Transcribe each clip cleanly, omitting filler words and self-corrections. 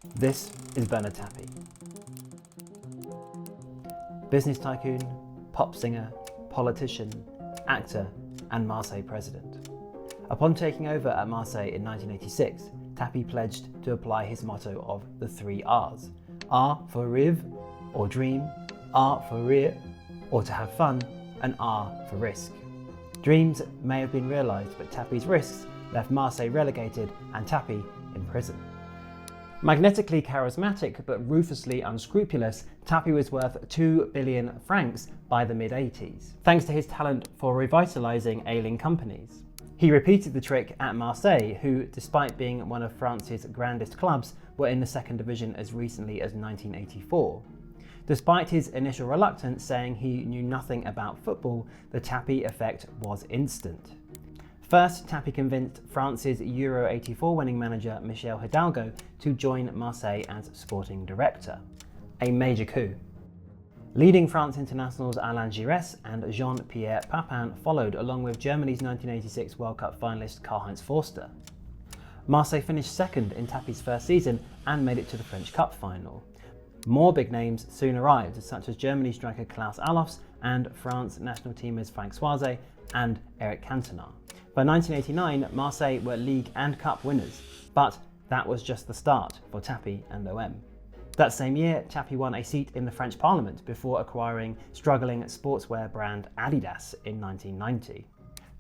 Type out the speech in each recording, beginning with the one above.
This is Bernard Tapie. Business tycoon, pop singer, politician, actor, and Marseille president. Upon taking over at Marseille in 1986, Tapie pledged to apply his motto of the 3 R's. R for rêve, or dream, R for rire, or to have fun, and R for risk. Dreams may have been realised, but Tapie's risks left Marseille relegated and Tapie in prison. Magnetically charismatic but ruthlessly unscrupulous, Tapie was worth 2 billion francs by the mid-80s, thanks to his talent for revitalising ailing companies. He repeated the trick at Marseille, who, despite being one of France's grandest clubs, were in the second division as recently as 1984. Despite his initial reluctance, saying he knew nothing about football, the Tapie effect was instant. First, Tapie convinced France's Euro '84 winning manager Michel Hidalgo to join Marseille as sporting director. A major coup. Leading France internationals Alain Giresse and Jean-Pierre Papin followed, along with Germany's 1986 World Cup finalist Karl-Heinz Forster. Marseille finished second in Tapie's first season and made it to the French Cup final. More big names soon arrived, such as Germany striker Klaus Allofs and France national teamers Franck Soise and Eric Cantona. By 1989, Marseille were League and Cup winners, but that was just the start for Tapie and OM. That same year, Tapie won a seat in the French Parliament before acquiring struggling sportswear brand Adidas in 1990.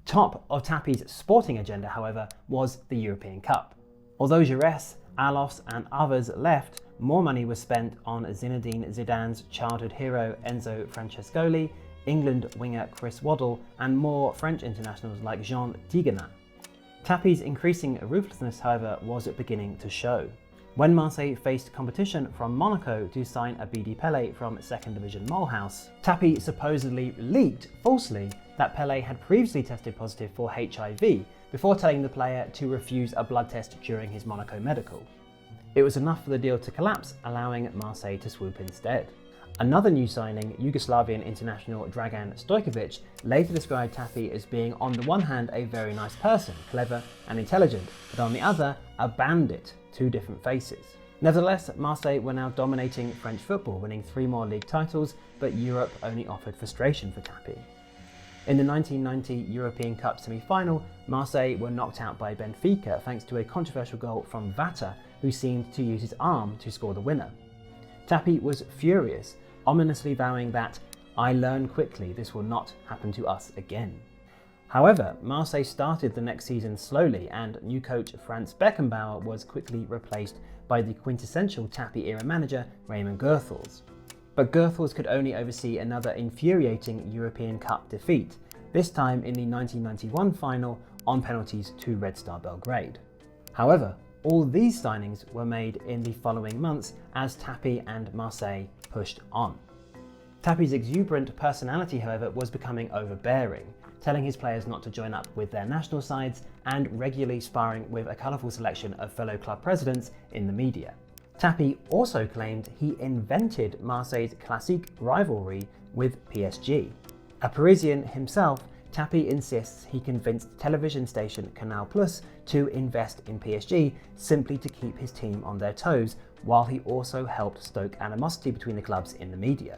Top of Tapie's sporting agenda, however, was the European Cup. Although Giresse, Allofs and others left, more money was spent on Zinedine Zidane's childhood hero Enzo Francescoli, England winger Chris Waddle, and more French internationals like Jean Tigana. Tapie's increasing ruthlessness, however, was beginning to show. When Marseille faced competition from Monaco to sign Abidi Pele from 2nd Division Mulhouse, Tapie supposedly leaked, falsely, that Pele had previously tested positive for HIV before telling the player to refuse a blood test during his Monaco medical. It was enough for the deal to collapse, allowing Marseille to swoop instead. Another new signing, Yugoslavian international Dragan Stojkovic, later described Tapie as being on the one hand a very nice person, clever and intelligent, but on the other, a bandit, 2 different faces. Nevertheless, Marseille were now dominating French football, winning 3 more league titles, but Europe only offered frustration for Tapie. In the 1990 European Cup semi-final, Marseille were knocked out by Benfica thanks to a controversial goal from Vata, who seemed to use his arm to score the winner. Tapie was furious, ominously vowing that, "I learn quickly, this will not happen to us again." However, Marseille started the next season slowly, and new coach Franz Beckenbauer was quickly replaced by the quintessential Tapie-era manager Raymond Goethals. But Goethals could only oversee another infuriating European Cup defeat, this time in the 1991 final on penalties to Red Star Belgrade. However, all these signings were made in the following months as Tapie and Marseille pushed on. Tapie's exuberant personality, however, was becoming overbearing, telling his players not to join up with their national sides and regularly sparring with a colourful selection of fellow club presidents in the media. Tapie also claimed he invented Marseille's classique rivalry with PSG. A Parisian himself, Tapie insists he convinced television station Canal Plus to invest in PSG simply to keep his team on their toes, while he also helped stoke animosity between the clubs in the media.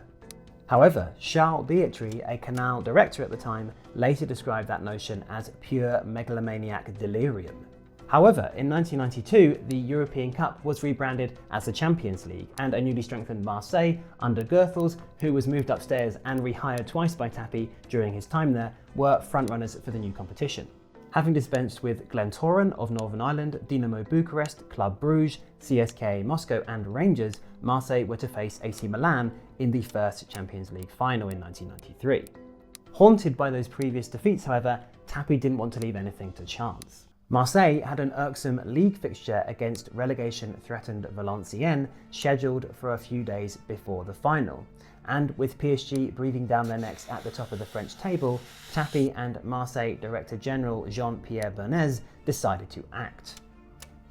However, Charles Beatry, a Canal director at the time, later described that notion as pure megalomaniac delirium. However, in 1992, the European Cup was rebranded as the Champions League, and a newly strengthened Marseille under Goethals, who was moved upstairs and rehired twice by Tapie during his time there, were frontrunners for the new competition. Having dispensed with Glentoran of Northern Ireland, Dinamo Bucharest, Club Bruges, CSKA Moscow and Rangers, Marseille were to face AC Milan in the first Champions League final in 1993. Haunted by those previous defeats, however, Tapie didn't want to leave anything to chance. Marseille had an irksome league fixture against relegation-threatened Valenciennes scheduled for a few days before the final, and with PSG breathing down their necks at the top of the French table, Tapie and Marseille Director General Jean-Pierre Bernez decided to act.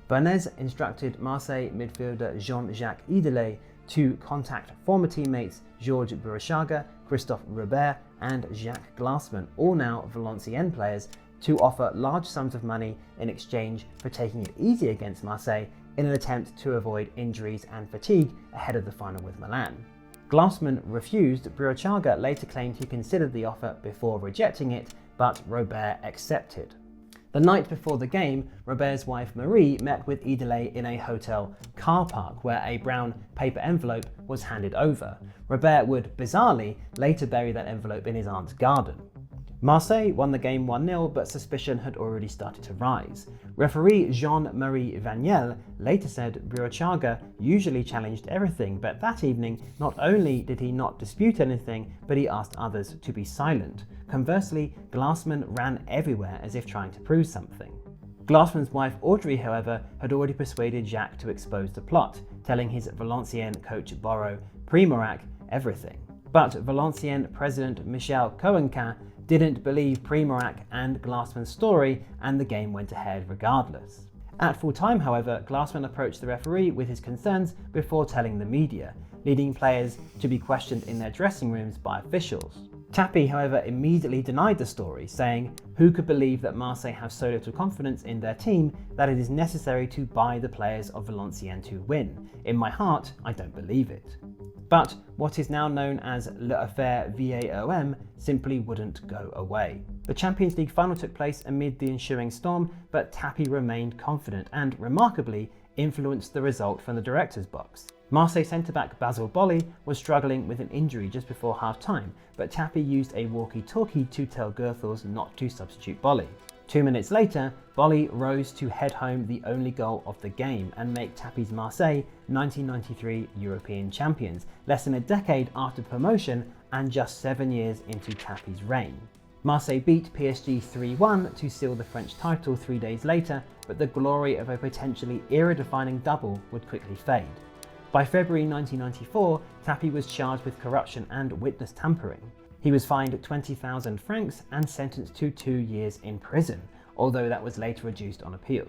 Bernez instructed Marseille midfielder Jean-Jacques Ideley to contact former teammates Georges Bourichaga, Christophe Robert and Jacques Glassman, all now Valenciennes players, to offer large sums of money in exchange for taking it easy against Marseille in an attempt to avoid injuries and fatigue ahead of the final with Milan. Glassman refused. Burruchaga later claimed he considered the offer before rejecting it, but Robert accepted. The night before the game, Robert's wife Marie met with Idele in a hotel car park where a brown paper envelope was handed over. Robert would, bizarrely, later bury that envelope in his aunt's garden. Marseille won the game 1-0, but suspicion had already started to rise. Referee Jean-Marie Vaniel later said Burruchaga usually challenged everything, but that evening not only did he not dispute anything, but he asked others to be silent. Conversely, Glassman ran everywhere as if trying to prove something. Glassman's wife Audrey, however, had already persuaded Jacques to expose the plot, telling his Valenciennes coach Boro Primorac everything. But Valenciennes president Michel Cohenquin didn't believe Primorac and Glassman's story, and the game went ahead regardless. At full time, however, Glassman approached the referee with his concerns before telling the media, leading players to be questioned in their dressing rooms by officials. Tapie, however, immediately denied the story, saying, "Who could believe that Marseille have so little confidence in their team that it is necessary to buy the players of Valenciennes to win? In my heart, I don't believe it." But what is now known as l'affaire VAOM simply wouldn't go away. The Champions League final took place amid the ensuing storm, but Tapie remained confident and, remarkably, influenced the result from the director's box. Marseille centre-back Basile Boli was struggling with an injury just before half-time, but Tapie used a walkie-talkie to tell Goethals not to substitute Boli. 2 minutes later, Boli rose to head home the only goal of the game and make Tapie's Marseille 1993 European champions, less than a decade after promotion and just 7 years into Tapie's reign. Marseille beat PSG 3-1 to seal the French title 3 days later, but the glory of a potentially era-defining double would quickly fade. By February 1994, Tapie was charged with corruption and witness tampering. He was fined 20,000 francs and sentenced to 2 years in prison, although that was later reduced on appeal.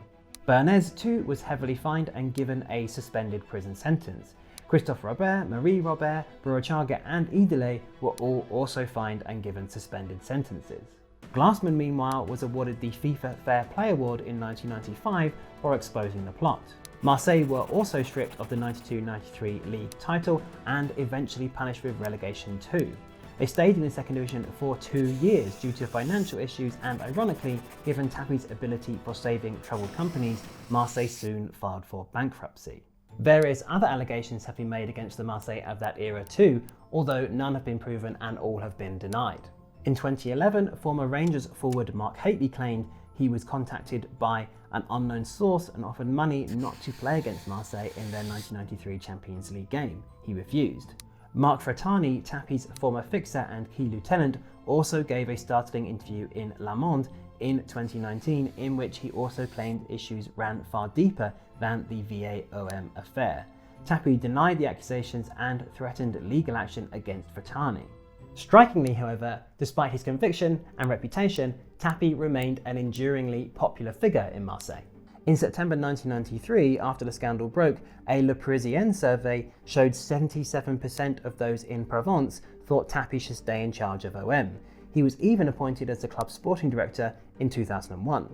Bernays too was heavily fined and given a suspended prison sentence. Christophe Robert, Marie Robert, Burruchaga and Idele were all also fined and given suspended sentences. Glassman, meanwhile, was awarded the FIFA Fair Play Award in 1995 for exposing the plot. Marseille were also stripped of the 92-93 Ligue title and eventually punished with relegation too. They stayed in the second division for 2 years due to financial issues, and ironically, given Tapie's ability for saving troubled companies, Marseille soon filed for bankruptcy. Various other allegations have been made against the Marseille of that era too, although none have been proven and all have been denied. In 2011, former Rangers forward Mark Hateley claimed he was contacted by an unknown source and offered money not to play against Marseille in their 1993 Champions League game. He refused. Marc Fratani, Tapie's former fixer and key lieutenant, also gave a startling interview in Le Monde in 2019 in which he also claimed issues ran far deeper than the VAOM affair. Tapie denied the accusations and threatened legal action against Fratani. Strikingly, however, despite his conviction and reputation, Tapie remained an enduringly popular figure in Marseille. In September 1993, after the scandal broke, a Le Parisien survey showed 77% of those in Provence thought Tapie should stay in charge of OM. He was even appointed as the club's sporting director in 2001.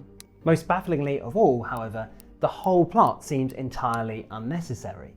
Most bafflingly of all, however, the whole plot seemed entirely unnecessary.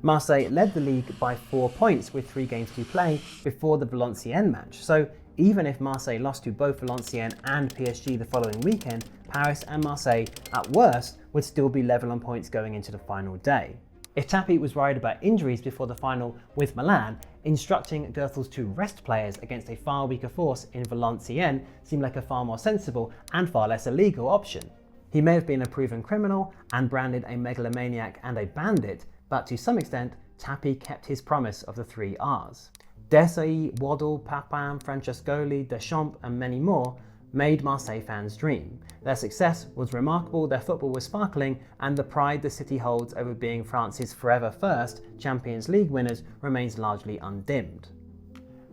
Marseille led the league by 4 points with 3 games to play before the Valenciennes match, so even if Marseille lost to both Valenciennes and PSG the following weekend, Paris and Marseille, at worst, would still be level on points going into the final day. If Tapie was worried about injuries before the final with Milan, instructing Goethals to rest players against a far weaker force in Valenciennes seemed like a far more sensible and far less illegal option. He may have been a proven criminal and branded a megalomaniac and a bandit, but to some extent, Tapie kept his promise of the 3 R's. Desailly, Waddle, Papin, Francescoli, Deschamps and many more made Marseille fans dream. Their success was remarkable, their football was sparkling, and the pride the city holds over being France's forever first Champions League winners remains largely undimmed.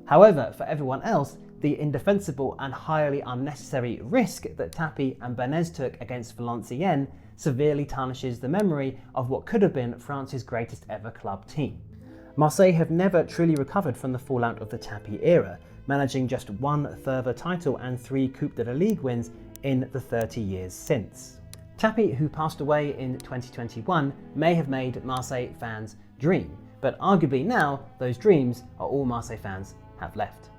However, for everyone else, the indefensible and highly unnecessary risk that Tapie and Bernays took against Valenciennes severely tarnishes the memory of what could have been France's greatest ever club team. Marseille have never truly recovered from the fallout of the Tapie era, managing just 1 further title and 3 Coupe de la Ligue wins in the 30 years since. Tapie, who passed away in 2021, may have made Marseille fans dream, but arguably now those dreams are all Marseille fans have left.